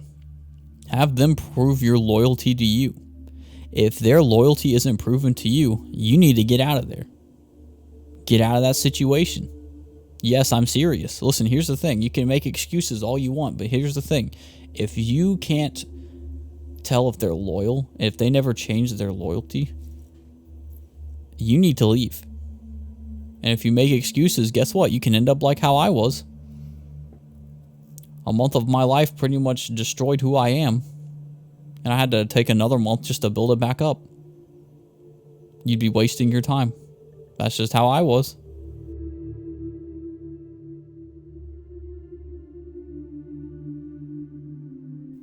Have them prove your loyalty to you. If their loyalty isn't proven to you, you need to get out of there. Get out of that situation. Yes, I'm serious. Listen, here's the thing. You can make excuses all you want, but here's the thing. If you can't tell if they're loyal, if they never change their loyalty, you need to leave. And if you make excuses, guess what? You can end up like how I was. A month of my life pretty much destroyed who I am. And I had to take another month just to build it back up. You'd be wasting your time. That's just how I was.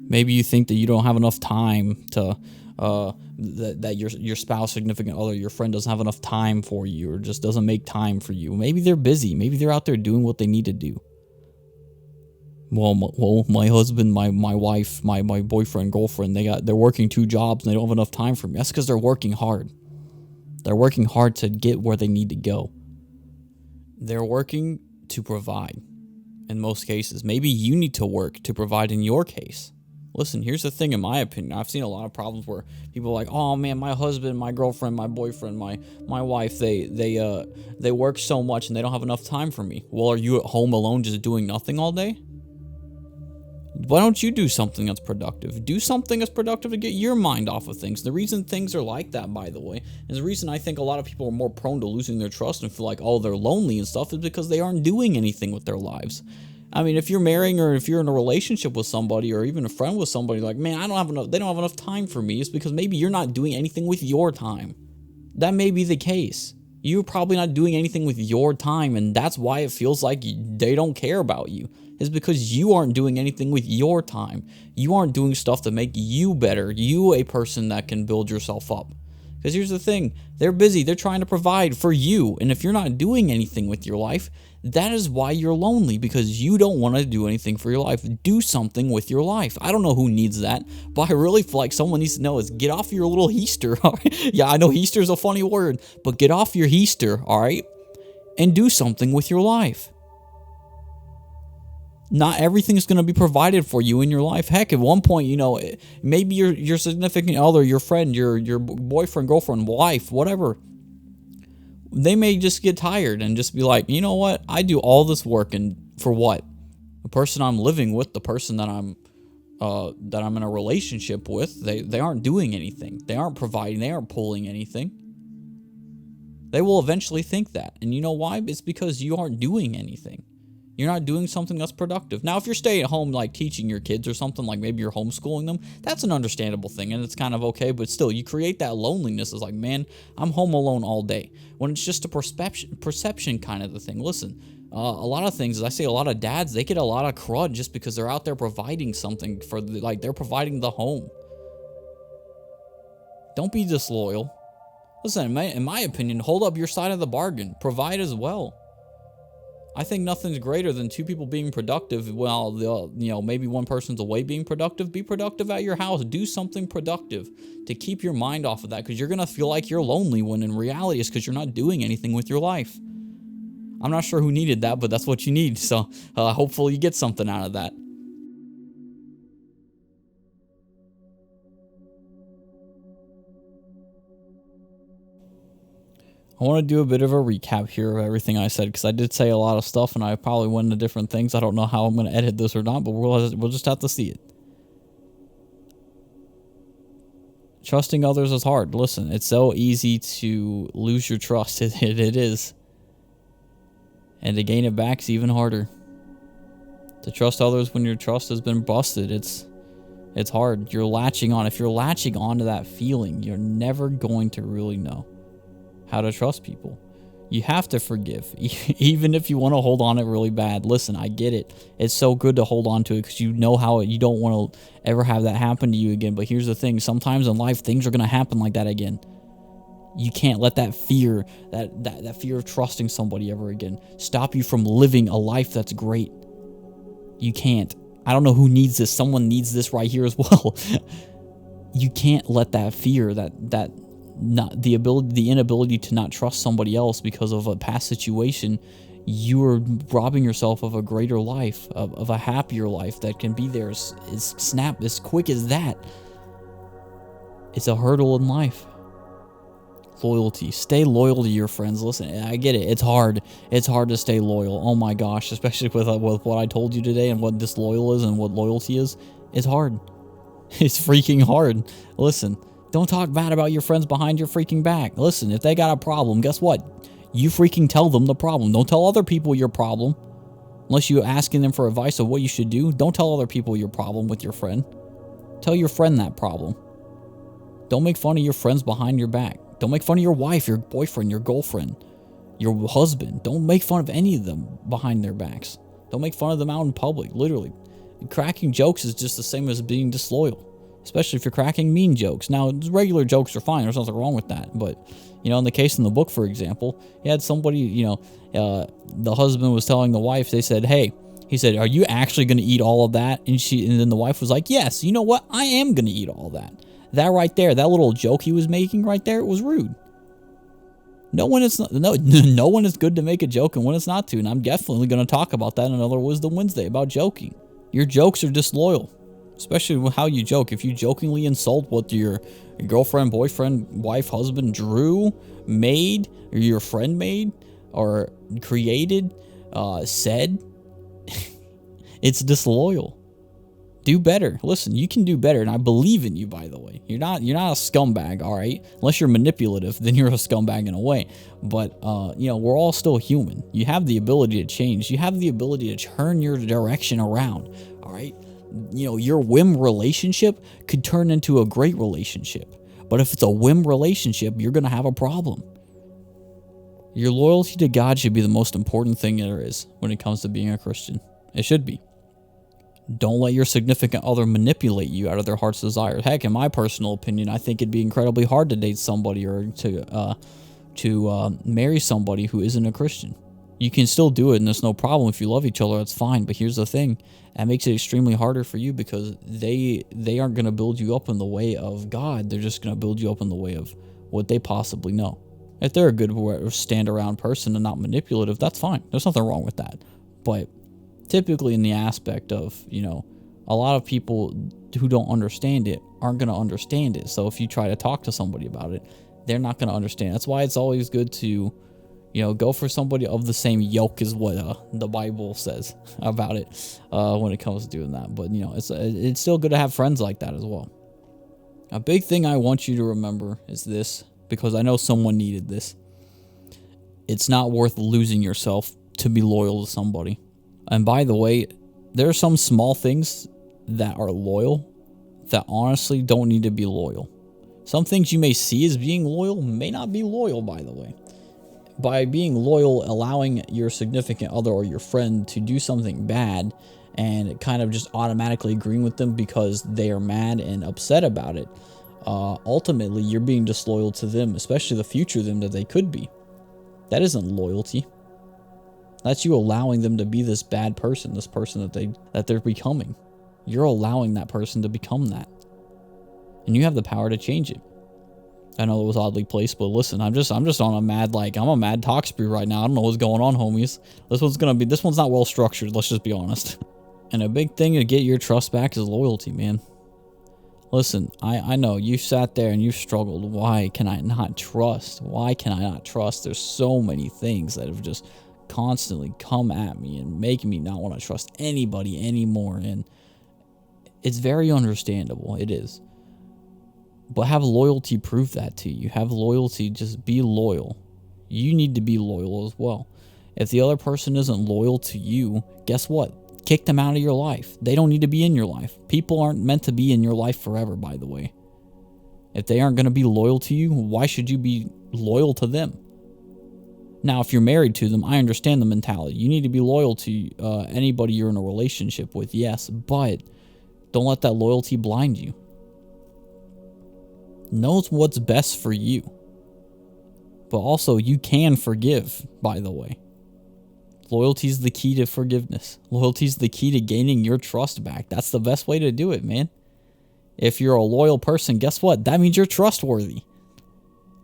Maybe you think that you don't have enough time to, that your spouse, significant other, your friend doesn't have enough time for you or just doesn't make time for you. Maybe they're busy. Maybe they're out there doing what they need to do. Well, my husband, my wife, my boyfriend, girlfriend, they're working 2 jobs and they don't have enough time for me. That's because they're working hard. They're working hard to get where they need to go. They're working to provide in most cases. Maybe you need to work to provide in your case. Listen, here's the thing, in my opinion. I've seen a lot of problems where people are like, oh man, my husband, my girlfriend, my boyfriend, my wife, they work so much and they don't have enough time for me. Well, are you at home alone just doing nothing all day? Why don't you do something that's productive? Do something that's productive to get your mind off of things. The reason things are like that, by the way, is the reason I think a lot of people are more prone to losing their trust and feel like, oh, they're lonely and stuff, is because they aren't doing anything with their lives. I mean, if you're marrying or if you're in a relationship with somebody or even a friend with somebody, like, man, they don't have enough time for me. It's because maybe you're not doing anything with your time. That may be the case. You're probably not doing anything with your time, and that's why it feels like they don't care about you. It's because you aren't doing anything with your time. You aren't doing stuff to make you better. You a person that can build yourself up. Because here's the thing. They're busy. They're trying to provide for you. And if you're not doing anything with your life, that is why you're lonely, because you don't want to do anything for your life. Do something with your life. I don't know who needs that, but I really feel like someone needs to know is get off your little heister. All right? Yeah, I know heister is a funny word, but get off your heister, all right? And do something with your life. Not everything's going to be provided for you in your life. Heck, at one point, maybe your significant other, your friend, your boyfriend, girlfriend, wife, whatever, they may just get tired and just be like, you know what? I do all this work, and for what? The person I'm living with, the person that I'm in a relationship with, they aren't doing anything. They aren't providing. They aren't pulling anything. They will eventually think that. And you know why? It's because you aren't doing anything. You're not doing something that's productive. Now, if you're staying at home, like teaching your kids or something, like maybe you're homeschooling them, that's an understandable thing, and it's kind of okay, but still, you create that loneliness. It's like, man, I'm home alone all day. When it's just a perception kind of the thing. Listen, a lot of things, as I say, a lot of dads, they get a lot of crud just because they're out there providing something for, they're providing the home. Don't be disloyal. Listen, in my opinion, hold up your side of the bargain. Provide as well. I think nothing's greater than two people being productive while maybe one person's away being productive. Be productive at your house. Do something productive to keep your mind off of that, because you're going to feel like you're lonely when in reality it's because you're not doing anything with your life. I'm not sure who needed that, but that's what you need. So hopefully you get something out of that. I want to do a bit of a recap here of everything I said, because I did say a lot of stuff and I probably went into different things. I don't know how I'm going to edit this or not, but we'll just have to see it. Trusting others is hard. Listen, it's so easy to lose your trust. It is. And to gain it back is even harder. To trust others when your trust has been busted, it's hard. You're latching on. If you're latching onto that feeling, you're never going to really know how to trust people. You have to forgive, even if you want to hold on it really bad. Listen, I get it. It's so good to hold on to it because you know how you don't want to ever have that happen to you again. But here's the thing. Sometimes in life, things are going to happen like that again. You can't let that fear, that fear of trusting somebody ever again, stop you from living a life that's great. You can't. I don't know who needs this. Someone needs this right here as well. You can't let that fear, not the inability to not trust somebody else because of a past situation, you are robbing yourself of a greater life, of a happier life that can be there as quick as that. It's a hurdle in life. Loyalty. Stay loyal to your friends. Listen, I get it. It's hard. It's hard to stay loyal. Oh my gosh, especially with what I told you today and what disloyal is and what loyalty is. It's hard. It's freaking hard. Listen. Don't talk bad about your friends behind your freaking back. Listen, if they got a problem, guess what? You freaking tell them the problem. Don't tell other people your problem. Unless you're asking them for advice of what you should do. Don't tell other people your problem with your friend. Tell your friend that problem. Don't make fun of your friends behind your back. Don't make fun of your wife, your boyfriend, your girlfriend, your husband. Don't make fun of any of them behind their backs. Don't make fun of them out in public, literally. Cracking jokes is just the same as being disloyal. Especially if you're cracking mean jokes. Now, regular jokes are fine. There's nothing wrong with that. But, in the case in the book, for example, you had somebody, the husband was telling the wife, they said, hey, he said, are you actually going to eat all of that? And then the wife was like, yes, you know what? I am going to eat all that. That right there, that little joke he was making right there, it was rude. No one is good to make a joke and when it's not to. And I'm definitely going to talk about that in another Wisdom Wednesday about joking. Your jokes are disloyal. Especially with how you joke. If you jokingly insult what your girlfriend, boyfriend, wife, husband drew, made, or your friend made, or created, said, it's disloyal. Do better. Listen, you can do better, and I believe in you, by the way. You're not a scumbag, all right? Unless you're manipulative, then you're a scumbag in a way. But, we're all still human. You have the ability to change. You have the ability to turn your direction around, all right? Your whim relationship could turn into a great relationship. But if it's a whim relationship, you're going to have a problem. Your loyalty to God should be the most important thing there is when it comes to being a Christian. It should be. Don't let your significant other manipulate you out of their heart's desire. Heck, in my personal opinion, I think it'd be incredibly hard to date somebody or to marry somebody who isn't a Christian. You can still do it, and there's no problem. If you love each other, that's fine. But here's the thing. That makes it extremely harder for you because they aren't going to build you up in the way of God. They're just going to build you up in the way of what they possibly know. If they're a good stand-around person and not manipulative, that's fine. There's nothing wrong with that. But typically in the aspect of, you know, a lot of people who don't understand it aren't going to understand it. So if you try to talk to somebody about it, they're not going to understand. That's why it's always good to, you know, go for somebody of the same yoke is what the Bible says about it when it comes to doing that. But, you know, it's still good to have friends like that as well. A big thing I want you to remember is this, because I know someone needed this. It's not worth losing yourself to be loyal to somebody. And by the way, there are some small things that are loyal that honestly don't need to be loyal. Some things you may see as being loyal may not be loyal, by the way. By being loyal, allowing your significant other or your friend to do something bad and kind of just automatically agreeing with them because they are mad and upset about it, ultimately you're being disloyal to them, especially the future them that they could be. That isn't loyalty. That's you allowing them to be this bad person, this person that they're becoming. You're allowing that person to become that. And you have the power to change it. I know it was oddly placed, but listen, I'm just on a mad, I'm a mad talk spree right now. I don't know what's going on, homies. This one's not well structured, let's just be honest. And a big thing to get your trust back is loyalty, man. Listen, I know you sat there and you struggled. Why can I not trust? Why can I not trust? There's so many things that have just constantly come at me and make me not want to trust anybody anymore. And it's very understandable. It is. But have loyalty prove that to you. Have loyalty, just be loyal. You need to be loyal as well. If the other person isn't loyal to you, guess what? Kick them out of your life. They don't need to be in your life. People aren't meant to be in your life forever, by the way. If they aren't going to be loyal to you, why should you be loyal to them? Now, if you're married to them, I understand the mentality. You need to be loyal to anybody you're in a relationship with, yes, but don't let that loyalty blind you. Know what's best for you. But also, you can forgive, by the way. Loyalty is the key to forgiveness. Loyalty is the key to gaining your trust back. That's the best way to do it, man. If you're a loyal person, guess what? That means you're trustworthy.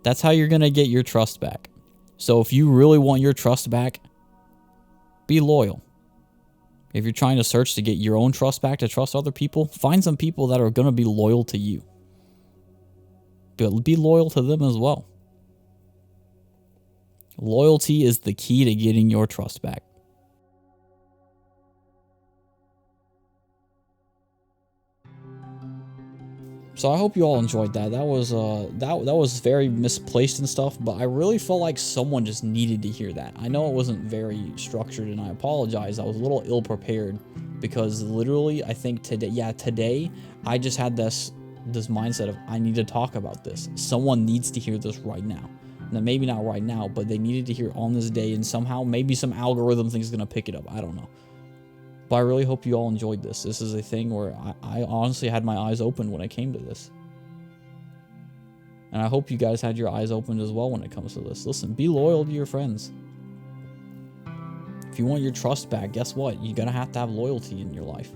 That's how you're going to get your trust back. So if you really want your trust back, be loyal. If you're trying to search to get your own trust back, to trust other people, find some people that are going to be loyal to you. But be loyal to them as well. Loyalty is the key to getting your trust back. So I hope you all enjoyed that. That was very misplaced and stuff, but I really felt like someone just needed to hear that. I know it wasn't very structured, and I apologize. I was a little ill prepared because literally, I think today I just had this mindset of I need to talk about this. Someone needs to hear this right now. Now, maybe not right now, but they needed to hear it on this day, and somehow maybe some algorithm thing is gonna pick it up. I don't know. But I really hope you all enjoyed this. This is a thing where I honestly had my eyes open when it came to this. And I hope you guys had your eyes opened as well when it comes to this. Listen, be loyal to your friends. If you want your trust back, guess what? You're gonna have to have loyalty in your life.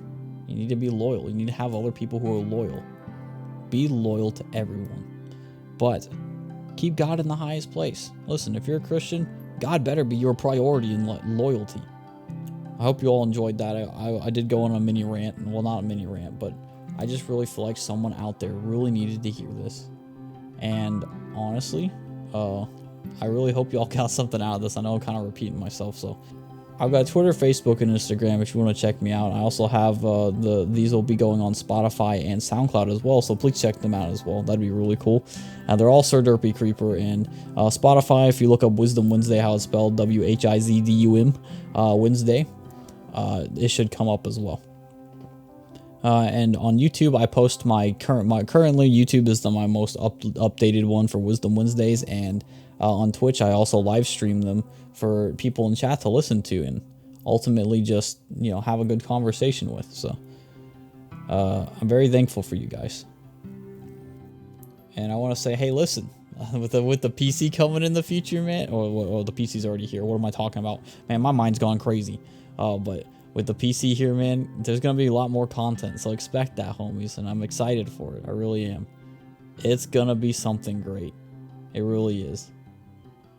You need to be loyal. You need to have other people who are loyal. Be loyal to everyone. But keep God in the highest place. Listen, if you're a Christian, God better be your priority in loyalty. I hope you all enjoyed that. I did go on a mini rant. Well, not a mini rant, but I just really feel like someone out there really needed to hear this. And honestly, I really hope you all got something out of this. I know I'm kind of repeating myself, so I've got Twitter, Facebook, and Instagram if you want to check me out. I also have these will be going on Spotify and Soundcloud as well, so please check them out as well. That'd be really cool. They're all Sir Derpy Creeper, and Spotify, if you look up WhizDum Wednesday, how it's spelled, WHIZDUM Wednesday, it should come up as well. And on YouTube, I post currently YouTube is my most updated one for WhizDum Wednesdays, and on Twitch I also live stream them for people in chat to listen to and ultimately just have a good conversation with. So I'm very thankful for you guys, and I want to say, hey, listen, with the PC coming in the future, man, or the PC's already here. What am I talking about, man? My mind's gone crazy. But with the PC here, man, there's gonna be a lot more content, so expect that, homies, and I'm excited for it. I really am. It's gonna be something great. It really is.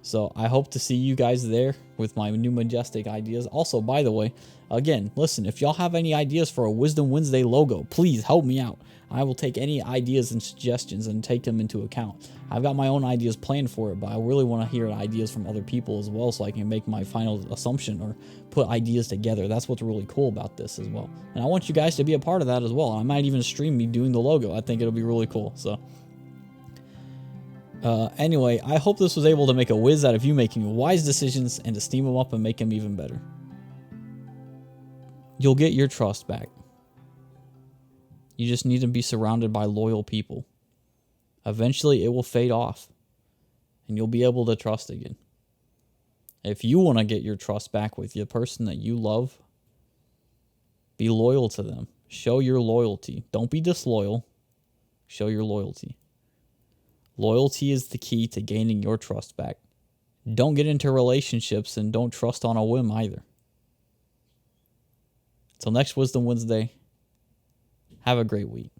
So I hope to see you guys there with my new majestic ideas. Also, by the way, again, listen, if y'all have any ideas for a WhizDum Wednesday logo, please help me out. I will take any ideas and suggestions and take them into account. I've got my own ideas planned for it, but I really want to hear ideas from other people as well so I can make my final assumption or put ideas together. That's what's really cool about this as well. And I want you guys to be a part of that as well. I might even stream me doing the logo. I think it'll be really cool. So anyway, I hope this was able to make a whiz out of you making wise decisions and to steam them up and make them even better. You'll get your trust back. You just need to be surrounded by loyal people. Eventually, it will fade off, and you'll be able to trust again. If you want to get your trust back with the person that you love, be loyal to them. Show your loyalty. Don't be disloyal. Show your loyalty. Loyalty is the key to gaining your trust back. Don't get into relationships and don't trust on a whim either. Till next WhizDum Wednesday, have a great week.